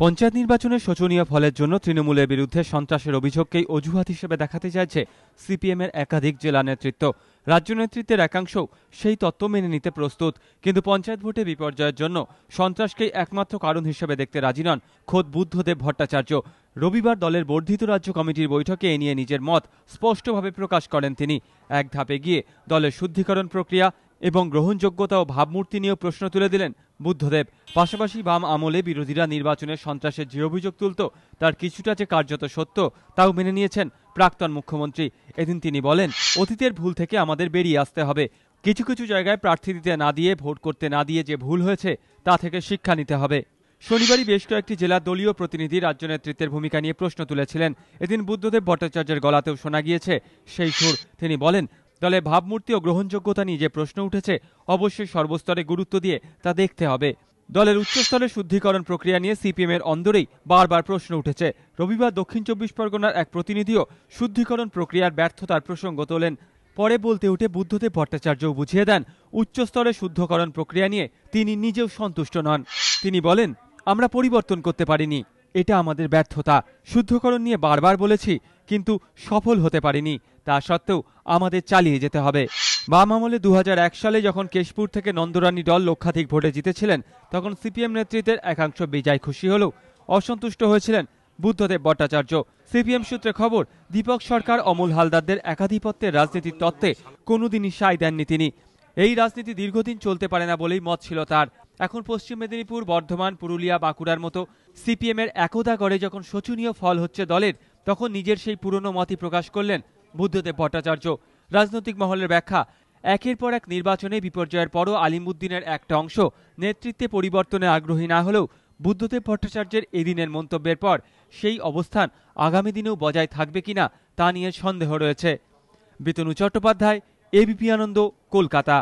পঞ্চায়েত নির্বাচনের শোচনীয় ফলের জন্য তৃণমূলের বিরুদ্ধে সন্ত্রাসের অভিযোগকেই অজুহাত হিসেবে দেখাতে চাইছে সিপিএমের একাধিক জেলা নেতৃত্ব। রাজ্য নেতৃত্বের একাংশ সেই তত্ত্ব মেনে নিতে প্রস্তুত, কিন্তু পঞ্চায়েত ভোটে বিপর্যয়ের জন্য সন্ত্রাসকেই একমাত্র কারণ হিসেবে দেখতে রাজি নন খোদ বুদ্ধদেব ভট্টাচার্য। রবিবার দলের বর্ধিত রাজ্য কমিটির বৈঠকে এ নিয়ে নিজের মত স্পষ্টভাবে প্রকাশ করেন তিনি। এক ধাপে গিয়ে দলের শুদ্ধিকরণ প্রক্রিয়া এবং গ্রহণযোগ্যতা ও ভাবমূর্তি নিয়েও প্রশ্ন তুলে দিলেন বুদ্ধদেব। পাশাপাশি বাম আমলে বিরোধীরা নির্বাচনের সন্ত্রাসের যে অভিযোগ তুলত তার কিছুটা যে কার্যত সত্য তাও মেনে নিয়েছেন প্রাক্তন মুখ্যমন্ত্রী। এদিন তিনি বলেন, অতীতের ভুল থেকে আমাদের বেরিয়ে আসতে হবে। কিছু কিছু জায়গায় প্রার্থী দিতে না দিয়ে, ভোট করতে না দিয়ে যে ভুল হয়েছে তা থেকে শিক্ষা নিতে হবে। শনিবারই বেশ কয়েকটি জেলার দলীয় প্রতিনিধি রাজ্য নেতৃত্বের ভূমিকা নিয়ে প্রশ্ন তুলেছিলেন। এদিন বুদ্ধদেব ভট্টাচার্যের গলাতেও শোনা গিয়েছে সেই সুর। তিনি বলেন, দলে ভাবমূর্তি ও গ্রহণযোগ্যতা নিয়ে যে প্রশ্ন উঠেছে অবশ্যই সর্বস্তরে গুরুত্ব দিয়ে তা দেখতে হবে। দলের উচ্চস্তরের শুদ্ধিকরণ প্রক্রিয়া নিয়ে সিপিএমের অন্দরেই বারবার প্রশ্ন উঠেছে। রবিবার দক্ষিণ ২৪ পরগনার এক প্রতিনিধিও শুদ্ধিকরণ প্রক্রিয়ার ব্যর্থতার প্রসঙ্গ তোলেন। পরে বলতে উঠে বুদ্ধদেব ভট্টাচার্যও বুঝিয়ে দেন, উচ্চস্তরের শুদ্ধকরণ প্রক্রিয়া নিয়ে তিনি নিজেও সন্তুষ্ট নন। তিনি বলেন, আমরা পরিবর্তন করতে পারিনি, এটা আমাদের ব্যর্থতা। শুদ্ধকরণ নিয়ে বারবার বলেছি, কিন্তু সফল হতে পারিনি। তা সত্ত্বেও আমাদের চালিয়ে যেতে হবে। বাম আমলে ২০০১ সালে যখন কেশপুর থেকে নন্দরানী দল লক্ষাধিক ভোটে জিতেছিলেন, তখন সিপিএম নেতৃত্বের একাংশ বিজয় খুশি হলেও অসন্তুষ্ট হয়েছিলেন বুদ্ধদেব ভট্টাচার্য। সিপিএম সূত্রে খবর, দীপক সরকার, অমল হালদারদের একাধিপত্যের রাজনীতির তত্ত্বে কোনোদিনই সায় দেননি তিনি। এই রাজনীতি দীর্ঘদিন চলতে পারে না বলেই মত ছিল তার। এখন পশ্চিম মেদিনীপুর, বর্ধমান, পুরুলিয়া, বাঁকুড়ার মতো সিপিএমের একদা গড়ে যখন শোচনীয় ফল হচ্ছে দলের, তখন নিজের সেই পুরনো মতই প্রকাশ করলেন বুদ্ধদেব ভট্টাচার্য। রাজনৈতিক মহলের ব্যাখ্যা, একের পর এক নির্বাচনে বিপর্যয়ের পরও আলিমুদ্দিনের একটা অংশ নেতৃত্বে পরিবর্তনে আগ্রহী না হলেও বুদ্ধদেব ভট্টাচার্যের এদিনের মন্তব্যের পর সেই অবস্থান আগামী দিনেও বজায় থাকবে কিনা তা নিয়ে সন্দেহ রয়েছে। বিতনু চট্টোপাধ্যায়, এবিপি আনন্দ, কলকাতা।